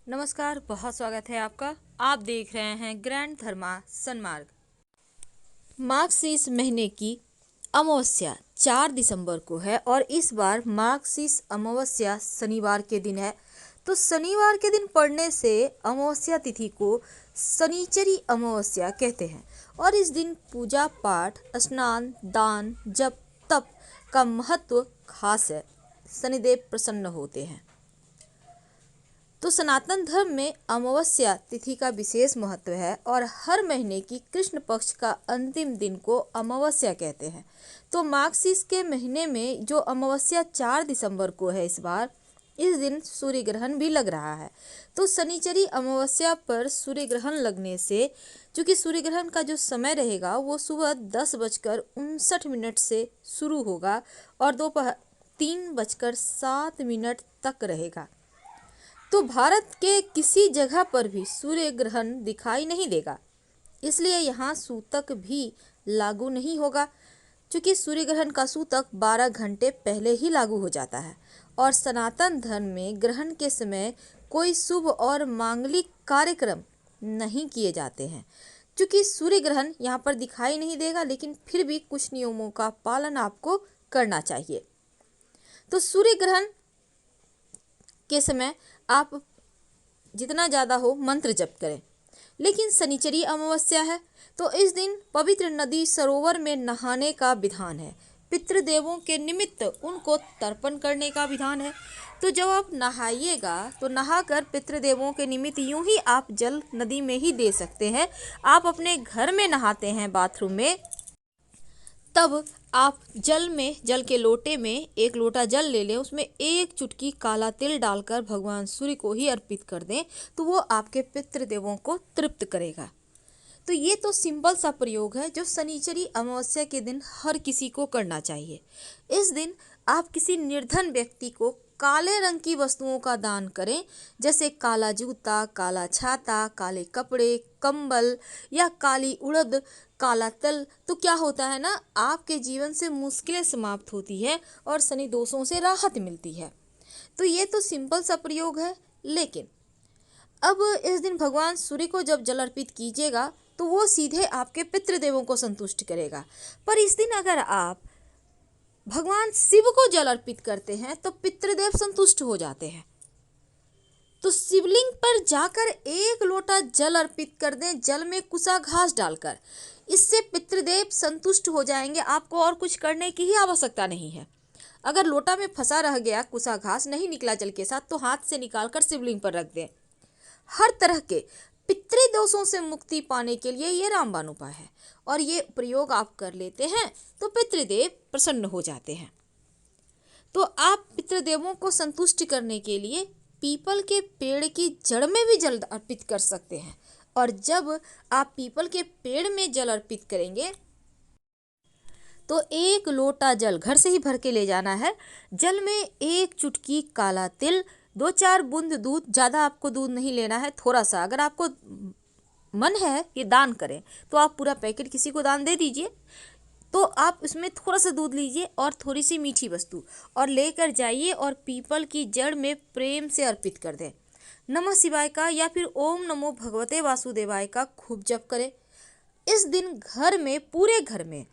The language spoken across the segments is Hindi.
नमस्कार, बहुत स्वागत है आपका। आप देख रहे हैं ग्रैंड धर्मा सन्मार्ग। मार्गशीर्ष महीने की अमावस्या 4 दिसंबर को है और इस बार मार्गशीर्ष अमावस्या शनिवार के दिन है। तो शनिवार के दिन पड़ने से अमावस्या तिथि को शनिचरी अमावस्या कहते हैं और इस दिन पूजा पाठ, स्नान, दान, जप, तप का महत्व खास है। शनिदेव प्रसन्न होते हैं। तो सनातन धर्म में अमावस्या तिथि का विशेष महत्व है और हर महीने की कृष्ण पक्ष का अंतिम दिन को अमावस्या कहते हैं। तो मार्गशीर्ष के महीने में जो अमावस्या 4 दिसंबर को है इस दिन सूर्य ग्रहण भी लग रहा है। तो शनिचरी अमावस्या पर सूर्य ग्रहण लगने से चूँकि सूर्य ग्रहण का जो समय रहेगा वो सुबह 10:59 से शुरू होगा और दोपहर 3:07 तक रहेगा। तो भारत के किसी जगह पर भी सूर्य ग्रहण दिखाई नहीं देगा, इसलिए यहाँ सूतक भी लागू नहीं होगा, क्योंकि सूर्य ग्रहण का सूतक 12 घंटे पहले ही लागू हो जाता है। और सनातन धर्म में ग्रहण के समय कोई शुभ और मांगलिक कार्यक्रम नहीं किए जाते हैं। क्योंकि सूर्य ग्रहण यहाँ पर दिखाई नहीं देगा, लेकिन फिर भी कुछ नियमों का पालन आपको करना चाहिए। तो सूर्य ग्रहण के समय आप जितना ज़्यादा हो मंत्र जप करें। लेकिन शनिचरी अमावस्या है तो इस दिन पवित्र नदी सरोवर में नहाने का विधान है। पितृदेवों के निमित्त उनको तर्पण करने का विधान है। तो जब आप नहाइएगा तो नहाकर पितृदेवों के निमित्त यूं ही आप जल नदी में ही दे सकते हैं। आप अपने घर में नहाते हैं बाथरूम में, तब आप जल के लोटे में 1 लोटा जल ले लें, उसमें 1 चुटकी काला तिल डालकर भगवान सूर्य को ही अर्पित कर दें, तो वो आपके पितृदेवों को तृप्त करेगा। तो ये तो सिंपल सा प्रयोग है जो शनिचरी अमावस्या के दिन हर किसी को करना चाहिए। इस दिन आप किसी निर्धन व्यक्ति को काले रंग की वस्तुओं का दान करें, जैसे काला जूता, काला छाता, काले कपड़े, कंबल या काली उड़द, काला तल। तो क्या होता है ना, आपके जीवन से मुश्किलें समाप्त होती है और शनि दोषों से राहत मिलती है। तो ये तो सिंपल सा प्रयोग है। लेकिन अब इस दिन भगवान सूर्य को जब जल अर्पित कीजिएगा तो वो सीधे आपके पितृदेवों को संतुष्ट करेगा। पर इस दिन अगर आप भगवान शिव को जल अर्पित करते हैं तो पितृदेव संतुष्ट हो जाते हैं। तो शिवलिंग पर जाकर 1 लोटा जल अर्पित कर दें, जल में कुसा घास डालकर। इससे पितृदेव संतुष्ट हो जाएंगे, आपको और कुछ करने की ही आवश्यकता नहीं है। अगर लोटा में फंसा रह गया कुसा घास नहीं निकला जल के साथ, तो हाथ से निकालकर शिवलिंग पर रख दें। हर तरह के पितृदोषों से मुक्ति पाने के लिए ये रामबाण उपाय है और ये प्रयोग आप कर लेते हैं तो पितृदेव प्रसन्न हो जाते हैं। तो आप पितृदेवों को संतुष्ट करने के लिए पीपल के पेड़ की जड़ में भी जल अर्पित कर सकते हैं। और जब आप पीपल के पेड़ में जल अर्पित करेंगे तो 1 लोटा जल घर से ही भर के ले जाना है। जल में 1 चुटकी काला तिल, 2-4 बूंद दूध, ज़्यादा आपको दूध नहीं लेना है, थोड़ा सा। अगर आपको मन है कि दान करें तो आप पूरा पैकेट किसी को दान दे दीजिए। तो आप उसमें थोड़ा सा दूध लीजिए और थोड़ी सी मीठी वस्तु और लेकर जाइए और पीपल की जड़ में प्रेम से अर्पित कर दें। नमः शिवाय का या फिर ओम नमो भगवते वासुदेवाय का खूब जप करें। इस दिन घर में, पूरे घर में,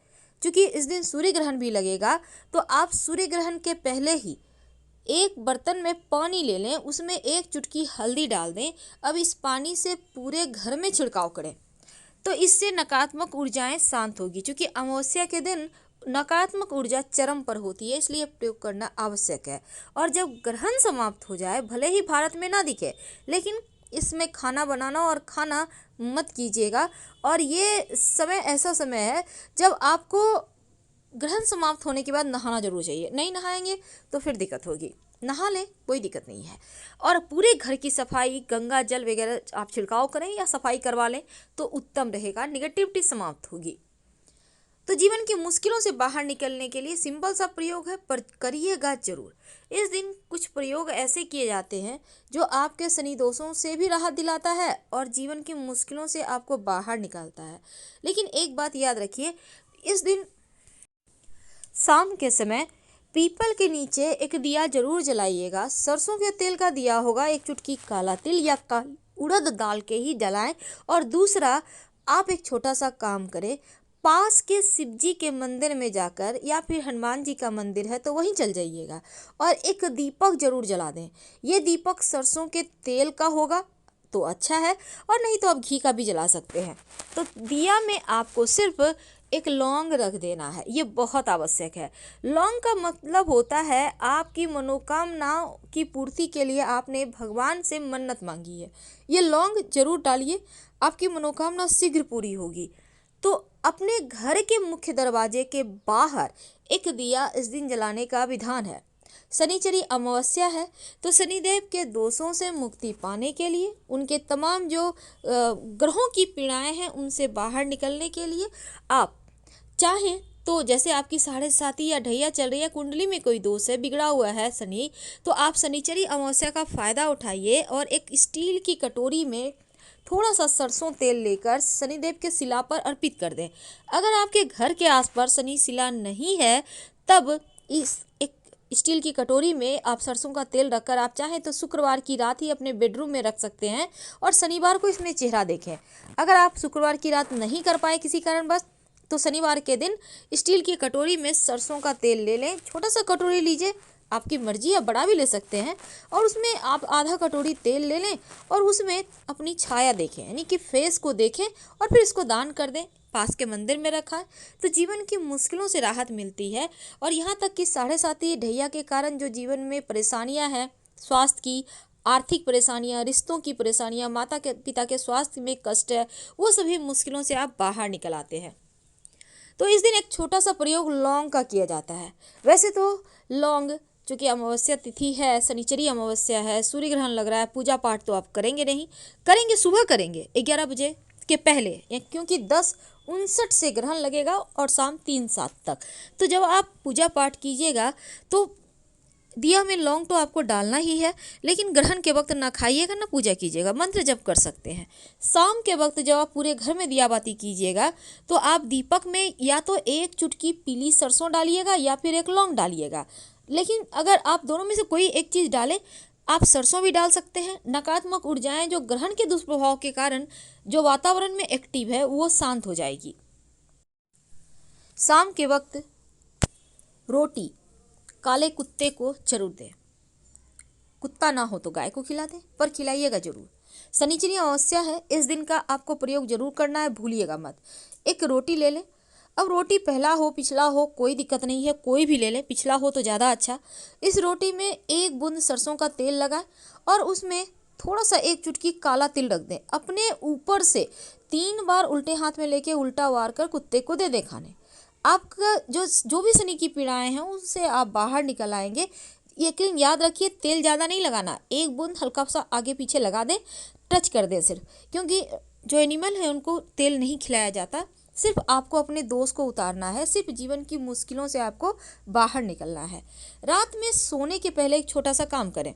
क्योंकि इस दिन सूर्य ग्रहण भी लगेगा, तो आप सूर्य ग्रहण के पहले ही 1 बर्तन में पानी ले लें, उसमें 1 चुटकी हल्दी डाल दें। अब इस पानी से पूरे घर में छिड़काव करें, तो इससे नकारात्मक ऊर्जाएं शांत होगी। क्योंकि अमावस्या के दिन नकारात्मक ऊर्जा चरम पर होती है, इसलिए प्रयोग करना आवश्यक है। और जब ग्रहण समाप्त हो जाए, भले ही भारत में ना दिखे, लेकिन इसमें खाना बनाना और खाना मत कीजिएगा। और ये समय ऐसा समय है जब आपको ग्रहण समाप्त होने के बाद नहाना जरूर चाहिए। नहीं नहाएंगे तो फिर दिक्कत होगी, नहा लें, कोई दिक्कत नहीं है। और पूरे घर की सफाई, गंगा जल वगैरह आप छिड़काव करें या सफाई करवा लें तो उत्तम रहेगा, निगेटिविटी समाप्त होगी। तो जीवन की मुश्किलों से बाहर निकलने के लिए सिंपल सा प्रयोग है, पर करिएगा जरूर। इस दिन कुछ प्रयोग ऐसे किए जाते हैं जो आपके शनि दोषों से भी राहत दिलाता है और जीवन की मुश्किलों से आपको बाहर निकालता है। लेकिन एक बात याद रखिए, इस दिन शाम के समय पीपल के नीचे एक दिया जरूर जलाइएगा। सरसों के तेल का दिया होगा, एक चुटकी काला तिल या काली उड़द डाल के ही जलाएं। और दूसरा, आप एक छोटा सा काम करें, पास के शिव जी के मंदिर में जाकर या फिर हनुमान जी का मंदिर है तो वहीं चल जाइएगा और एक दीपक जरूर जला दें। ये दीपक सरसों के तेल का होगा तो अच्छा है, और नहीं तो आप घी का भी जला सकते हैं। तो दिया में आपको सिर्फ एक लौंग रख देना है, ये बहुत आवश्यक है। लौंग का मतलब होता है आपकी मनोकामनाओं की पूर्ति के लिए आपने भगवान से मन्नत मांगी है, ये लौंग जरूर डालिए, आपकी मनोकामना शीघ्र पूरी होगी। तो अपने घर के मुख्य दरवाजे के बाहर एक दिया इस दिन जलाने का विधान है। शनिचरी अमावस्या है, तो शनिदेव के दोषों से मुक्ति पाने के लिए, उनके तमाम जो ग्रहों की पीड़ाएं हैं उनसे बाहर निकलने के लिए आप चाहें तो, जैसे आपकी 7.5 या ढैया चल रही है, कुंडली में कोई दोष है, बिगड़ा हुआ है शनि, तो आप शनिचरी अमावस्या का फायदा उठाइए और एक स्टील की कटोरी में थोड़ा सा सरसों तेल लेकर शनिदेव के शिला पर अर्पित कर दें। अगर आपके घर के आसपास शनि शिला नहीं है, तब इस एक स्टील की कटोरी में आप सरसों का तेल रखकर आप चाहें तो शुक्रवार की रात ही अपने बेडरूम में रख सकते हैं और शनिवार को इसमें चेहरा देखें। अगर आप शुक्रवार की रात नहीं कर पाए किसी कारणवश, तो शनिवार के दिन स्टील की कटोरी में सरसों का तेल ले लें, छोटा सा कटोरी लीजिए, आपकी मर्जी है बड़ा भी ले सकते हैं, और उसमें आप आधा कटोरी तेल ले लें और उसमें अपनी छाया देखें, यानी कि फेस को देखें और फिर इसको दान कर दें। पास के मंदिर में रखा है तो जीवन की मुश्किलों से राहत मिलती है। और यहाँ तक कि 7.5 ढैया के कारण जो जीवन में परेशानियाँ हैं, स्वास्थ्य की, आर्थिक परेशानियाँ, रिश्तों की परेशानियाँ, माता के पिता के स्वास्थ्य में कष्ट है, वो सभी मुश्किलों से आप बाहर निकल आते हैं। तो इस दिन एक छोटा सा प्रयोग लौंग का किया जाता है। वैसे तो लौंग, चूँकि अमावस्या तिथि है, शनिचरी अमावस्या है, सूर्य ग्रहण लग रहा है, पूजा पाठ तो आप करेंगे नहीं, करेंगे सुबह करेंगे 11 बजे के पहले, क्योंकि 10:59 से ग्रहण लगेगा और शाम 3:07 तक। तो जब आप पूजा पाठ कीजिएगा तो दिया में लौंग तो आपको डालना ही है, लेकिन ग्रहण के वक्त ना खाइएगा ना पूजा कीजिएगा, मंत्र जप कर सकते हैं। शाम के वक्त जब आप पूरे घर में दिया बाती कीजिएगा तो आप दीपक में या तो एक चुटकी पीली सरसों डालिएगा या फिर एक लौंग डालिएगा। लेकिन अगर आप दोनों में से कोई एक चीज़ डालें, आप सरसों भी डाल सकते हैं। नकारात्मक ऊर्जाएं जो ग्रहण के दुष्प्रभाव के कारण जो वातावरण में एक्टिव है वो शांत हो जाएगी। शाम के वक्त रोटी काले कुत्ते को जरूर दें, कुत्ता ना हो तो गाय को खिला दें, पर खिलाइएगा जरूर। शनिचरी अमावस्या है, इस दिन का आपको प्रयोग जरूर करना है, भूलिएगा मत। एक रोटी ले लें, अब रोटी पहला हो पिछला हो कोई दिक्कत नहीं है, कोई भी ले लें, पिछला हो तो ज़्यादा अच्छा। इस रोटी में एक बूंद सरसों का तेल लगाएं और उसमें थोड़ा सा एक चुटकी काला तिल रख दें। अपने ऊपर से 3 बार उल्टे हाथ में लेके उल्टा वार कर कुत्ते को दे दें खाने। आपका जो भी शनि की पीड़ाएं हैं उनसे आप बाहर निकल आएंगे। लेकिन याद रखिए तेल ज़्यादा नहीं लगाना, एक बूंद हल्का सा आगे पीछे लगा दें, टच कर दें सिर्फ, क्योंकि जो एनिमल है उनको तेल नहीं खिलाया जाता। सिर्फ आपको अपने दोस्त को उतारना है, सिर्फ जीवन की मुश्किलों से आपको बाहर निकलना है। रात में सोने के पहले एक छोटा सा काम करें,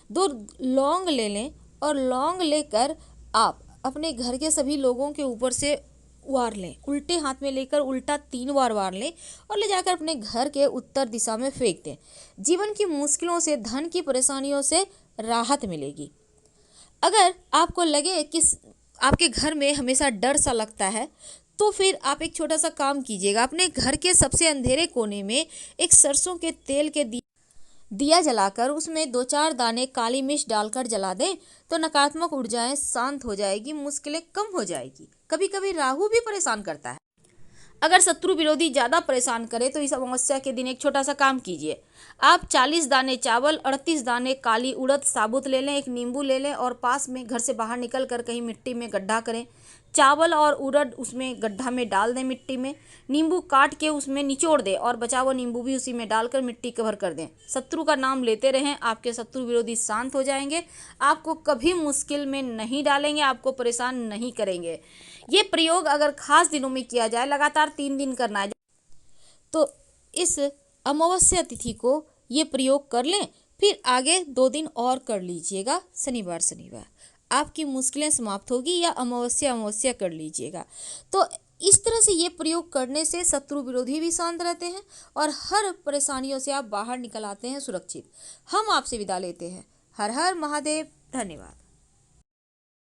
2 लौंग ले लें और लौंग लेकर आप अपने घर के सभी लोगों के ऊपर से वार लें, उल्टे हाथ में लेकर उल्टा 3 बार वार लें और ले जाकर अपने घर के उत्तर दिशा में फेंक दें। जीवन की मुश्किलों से, धन की परेशानियों से राहत मिलेगी। अगर आपको लगे कि आपके घर में हमेशा डर सा लगता है तो फिर आप एक छोटा सा काम कीजिएगा, अपने घर के सबसे अंधेरे कोने में एक सरसों के तेल के दिया जलाकर उसमें 2-4 दाने काली मिर्च डालकर जला दें तो नकारात्मक ऊर्जाएं शांत हो जाएगी, मुश्किलें कम हो जाएगी। कभी कभी राहु भी परेशान करता है, अगर शत्रु विरोधी ज़्यादा परेशान करे तो इस अमावस्या के दिन एक छोटा सा काम कीजिए। आप 40 दाने चावल, 38 दाने काली उड़द साबुत ले लें, एक नींबू ले लें और पास में घर से बाहर निकल कर कहीं मिट्टी में गड्ढा करें। चावल और उड़द उसमें गड्ढा में डाल दें मिट्टी में, नींबू काट के उसमें निचोड़ दें और बचा हुआ नींबू भी उसी में डालकर मिट्टी कवर कर दें। शत्रु का नाम लेते रहें, आपके शत्रु विरोधी शांत हो जाएंगे, आपको कभी मुश्किल में नहीं डालेंगे, आपको परेशान नहीं करेंगे। ये प्रयोग अगर खास दिनों में किया जाए, लगातार 3 दिन करना है, तो इस अमावस्या तिथि को ये प्रयोग कर लें, फिर आगे 2 दिन और कर लीजिएगा, शनिवार आपकी मुश्किलें समाप्त होगी, या अमावस्या कर लीजिएगा। तो इस तरह से ये प्रयोग करने से शत्रु विरोधी भी शांत रहते हैं और हर परेशानियों से आप बाहर निकल आते हैं सुरक्षित। हम आपसे विदा लेते हैं। हर हर महादेव। धन्यवाद।